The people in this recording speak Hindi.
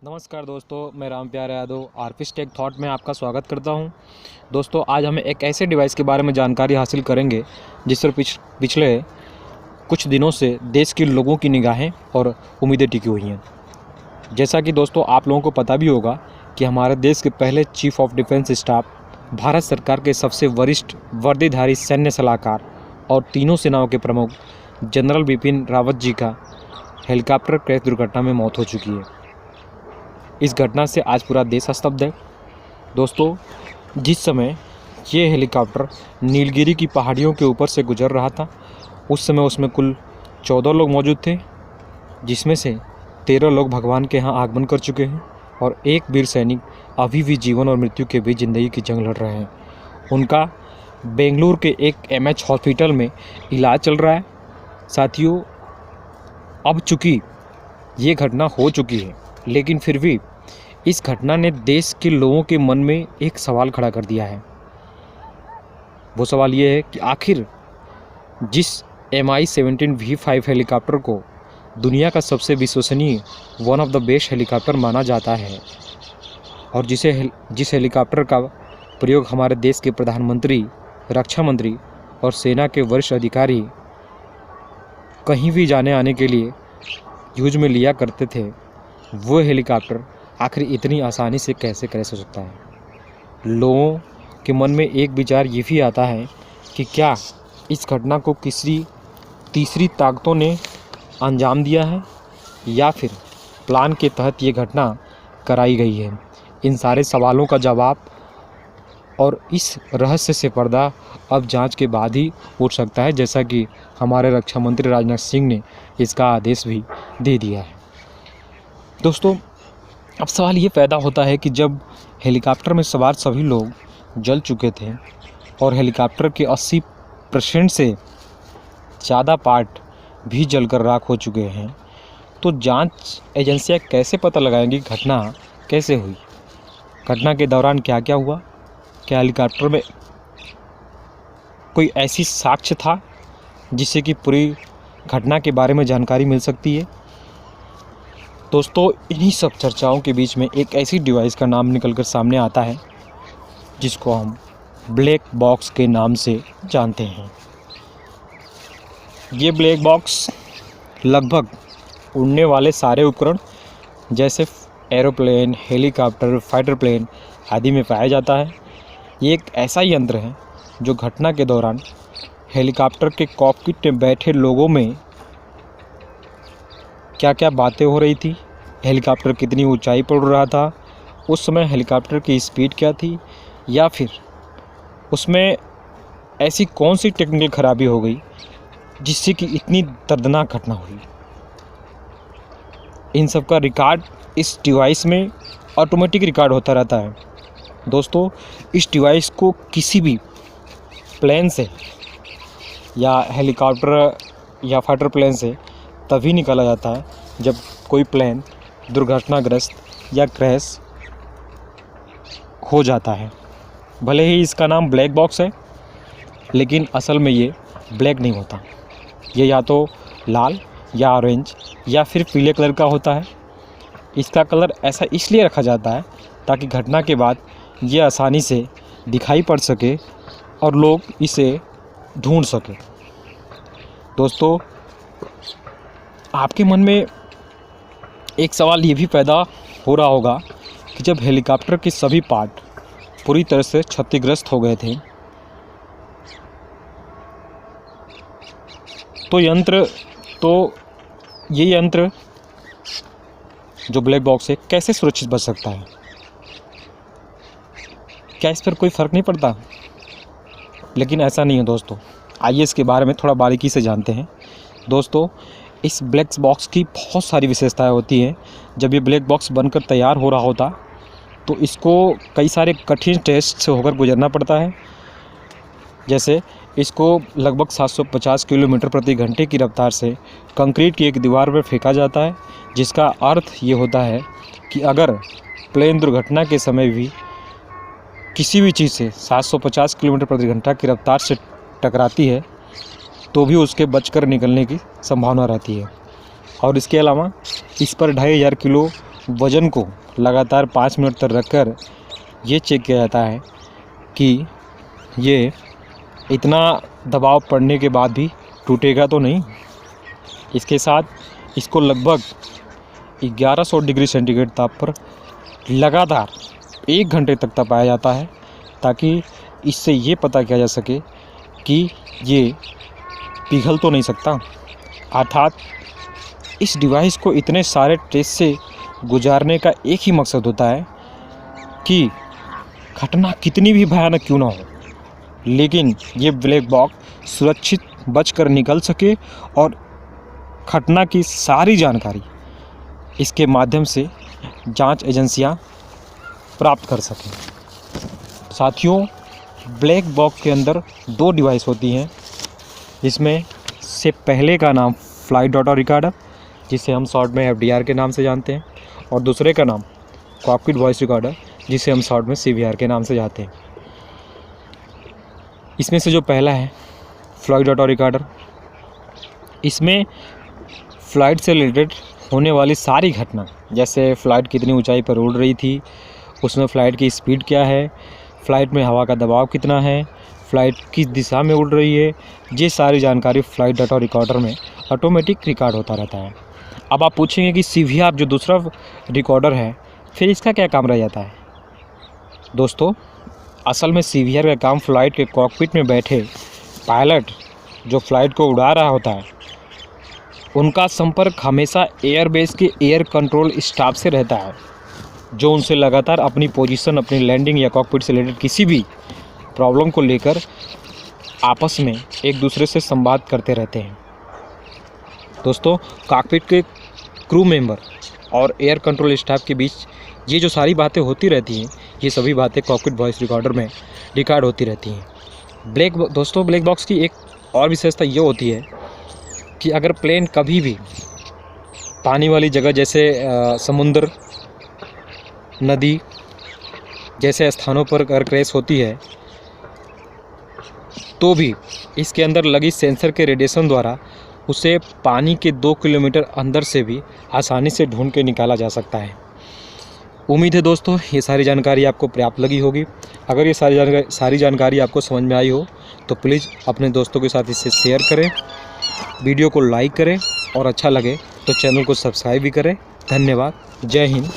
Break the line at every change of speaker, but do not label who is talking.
नमस्कार दोस्तों, मैं राम प्यार यादव आरपीएस टेक थॉट में आपका स्वागत करता हूं। दोस्तों, आज हम एक ऐसे डिवाइस के बारे में जानकारी हासिल करेंगे जिस पर पिछले कुछ दिनों से देश के लोगों की निगाहें और उम्मीदें टिकी हुई हैं। जैसा कि दोस्तों आप लोगों को पता भी होगा कि हमारे देश के पहले chief of defence staff, Bharat सरकार के सबसे वरिष्ठ वर्दीधारी सैन्य सलाहकार और तीनों सेनाओं के प्रमुख जनरल बिपिन रावत जी का हेलीकॉप्टर क्रैश दुर्घटना में मौत हो चुकी है। इस घटना से आज पूरा देश स्तब्ध है। दोस्तों, जिस समय ये हेलीकॉप्टर नीलगिरी की पहाड़ियों के ऊपर से गुजर रहा था, उस समय उसमें कुल 14 लोग मौजूद थे, जिसमें से 13 लोग भगवान के यहाँ आगमन कर चुके हैं और एक वीर सैनिक अभी भी जीवन और मृत्यु के बीच ज़िंदगी की जंग लड़ रहे हैं। उनका बेंगलुरु के एक एमएच हॉस्पिटल में इलाज चल रहा है। साथियों, अब चूँकि ये घटना हो चुकी है, लेकिन फिर भी इस घटना ने देश के लोगों के मन में एक सवाल खड़ा कर दिया है। वो सवाल ये है कि आखिर जिस Mi-17 V5 हेलीकॉप्टर को दुनिया का सबसे विश्वसनीय one of the best helicopter माना जाता है और जिस हेलीकॉप्टर का प्रयोग हमारे देश के प्रधानमंत्री, रक्षा मंत्री और सेना के वरिष्ठ अधिकारी कहीं भी जाने आने के लिए यूज में लिया करते थे, वो हेलीकॉप्टर आखिर इतनी आसानी से कैसे क्रैश हो सकता है। लोगों के मन में एक विचार ये भी आता है कि क्या इस घटना को किसी तीसरी ताकतों ने अंजाम दिया है या फिर प्लान के तहत ये घटना कराई गई है। इन सारे सवालों का जवाब और इस रहस्य से पर्दा अब जांच के बाद ही उठ सकता है, जैसा कि हमारे रक्षा मंत्री राजनाथ सिंह ने इसका आदेश भी दे दिया है। दोस्तों, अब सवाल ये पैदा होता है कि जब हेलीकॉप्टर में सवार सभी लोग जल चुके थे और हेलीकॉप्टर के 80% से ज़्यादा पार्ट भी जलकर राख हो चुके हैं, तो जांच एजेंसियां कैसे पता लगाएंगी घटना कैसे हुई, घटना के दौरान क्या क्या हुआ, क्या हेलीकॉप्टर में कोई ऐसी साक्ष्य था जिससे कि पूरी घटना के बारे में जानकारी मिल सकती है। दोस्तों, इन्हीं सब चर्चाओं के बीच में एक ऐसी डिवाइस का नाम निकलकर सामने आता है जिसको हम ब्लैक बॉक्स के नाम से जानते हैं। ये ब्लैक बॉक्स लगभग उड़ने वाले सारे उपकरण जैसे एरोप्लेन, हेलीकॉप्टर, फाइटर प्लेन आदि में पाया जाता है। ये एक ऐसा यंत्र है जो घटना के दौरान हेलीकॉप्टर के कॉकपिट में बैठे लोगों में क्या क्या बातें हो रही थी, हेलीकॉप्टर कितनी ऊंचाई पर उड़ रहा था, उस समय हेलीकॉप्टर की स्पीड क्या थी, या फिर उसमें ऐसी कौन सी टेक्निकल खराबी हो गई जिससे कि इतनी दर्दनाक घटना हुई। इन सब का रिकॉर्ड इस डिवाइस में ऑटोमेटिक रिकॉर्ड होता रहता है। दोस्तों, इस डिवाइस को किसी भी प्लेन से या हेलीकॉप्टर या फाइटर प्लेन से तभी निकाला जाता है जब कोई प्लेन दुर्घटनाग्रस्त या क्रैश हो जाता है। भले ही इसका नाम ब्लैक बॉक्स है, लेकिन असल में ये ब्लैक नहीं होता। ये या तो लाल या ऑरेंज या फिर पीले कलर का होता है। इसका कलर ऐसा इसलिए रखा जाता है ताकि घटना के बाद ये आसानी से दिखाई पड़ सके और लोग इसे ढूंढ सके। दोस्तों, आपके मन में एक सवाल ये भी पैदा हो रहा होगा कि जब हेलीकॉप्टर के सभी पार्ट पूरी तरह से क्षतिग्रस्त हो गए थे, तो ये यंत्र जो ब्लैक बॉक्स है कैसे सुरक्षित बच सकता है? क्या इस पर कोई फ़र्क नहीं पड़ता? लेकिन ऐसा नहीं है दोस्तों। आइए इसके बारे में थोड़ा बारीकी से जानते हैं। दोस्तों, इस ब्लैक बॉक्स की बहुत सारी विशेषताएं होती हैं। जब ये ब्लैक बॉक्स बनकर तैयार हो रहा होता तो इसको कई सारे कठिन टेस्ट से होकर गुजरना पड़ता है। जैसे इसको लगभग 750 किलोमीटर प्रति घंटे की रफ्तार से कंक्रीट की एक दीवार पर फेंका जाता है, जिसका अर्थ ये होता है कि अगर प्लेन दुर्घटना के समय भी किसी भी चीज़ से 750 किलोमीटर प्रति घंटा की रफ्तार से टकराती है तो भी उसके बचकर निकलने की संभावना रहती है। और इसके अलावा इस पर 2500 किलो वज़न को लगातार 5 मिनट तक रखकर ये चेक किया जाता है कि ये इतना दबाव पड़ने के बाद भी टूटेगा तो नहीं। इसके साथ इसको लगभग 1100 डिग्री सेंटीग्रेड ताप पर लगातार 1 घंटे तक तपाया जाता है, ताकि इससे ये पता किया जा सके कि ये पिघल तो नहीं सकता। अर्थात इस डिवाइस को इतने सारे टेस्ट से गुजारने का एक ही मकसद होता है कि घटना कितनी भी भयानक क्यों ना हो, लेकिन ये ब्लैक बॉक्स सुरक्षित बचकर निकल सके और घटना की सारी जानकारी इसके माध्यम से जांच एजेंसियां प्राप्त कर सकें। साथियों, ब्लैक बॉक्स के अंदर 2 डिवाइस होती हैं। इसमें से पहले का नाम फ्लाइट डाटा रिकॉर्डर, जिसे हम शॉर्ट में FDR के नाम से जानते हैं, और दूसरे का नाम कॉकपिट वॉइस रिकॉर्डर, जिसे हम शॉर्ट में CVR के नाम से जानते हैं। इसमें से जो पहला है फ्लाइट डाटा रिकॉर्डर, इसमें फ़्लाइट से रिलेटेड होने वाली सारी घटना, जैसे फ़्लाइट कितनी ऊंचाई पर उड़ रही थी, उसमें फ़्लाइट की स्पीड क्या है, फ़्लाइट में हवा का दबाव कितना है, फ़्लाइट किस दिशा में उड़ रही है, ये सारी जानकारी फ़्लाइट डाटा रिकॉर्डर में ऑटोमेटिक रिकॉर्ड होता रहता है। अब आप पूछेंगे कि CVR जो दूसरा रिकॉर्डर है, फिर इसका क्या काम रह जाता है। दोस्तों, असल में CVR का काम फ़्लाइट के कॉकपिट में बैठे पायलट जो फ़्लाइट को उड़ा रहा होता है, उनका संपर्क हमेशा एयरबेस के एयर कंट्रोल स्टाफ से रहता है, जो उनसे लगातार अपनी पोजीशन, अपनी लैंडिंग या कॉकपिट से रिलेटेड किसी भी प्रॉब्लम को लेकर आपस में एक दूसरे से संवाद करते रहते हैं। दोस्तों, कॉकपिट के क्रू मेंबर और एयर कंट्रोल स्टाफ के बीच ये जो सारी बातें होती रहती हैं, ये सभी बातें कॉकपिट वॉइस रिकॉर्डर में रिकॉर्ड होती रहती हैं। दोस्तों, ब्लैक बॉक्स की एक और विशेषता ये होती है कि अगर प्लेन कभी भी पानी वाली जगह जैसे समुद्र, नदी जैसे स्थानों पर अगर क्रैश होती है, तो भी इसके अंदर लगी सेंसर के रेडिएशन द्वारा उसे पानी के 2 किलोमीटर अंदर से भी आसानी से ढूंढ के निकाला जा सकता है। उम्मीद है दोस्तों ये सारी जानकारी आपको पर्याप्त लगी होगी। अगर ये सारी जानकारी आपको समझ में आई हो तो प्लीज़ अपने दोस्तों के साथ इसे शेयर करें, वीडियो को लाइक करें और अच्छा लगे तो चैनल को सब्सक्राइब भी करें। धन्यवाद। जय हिंद।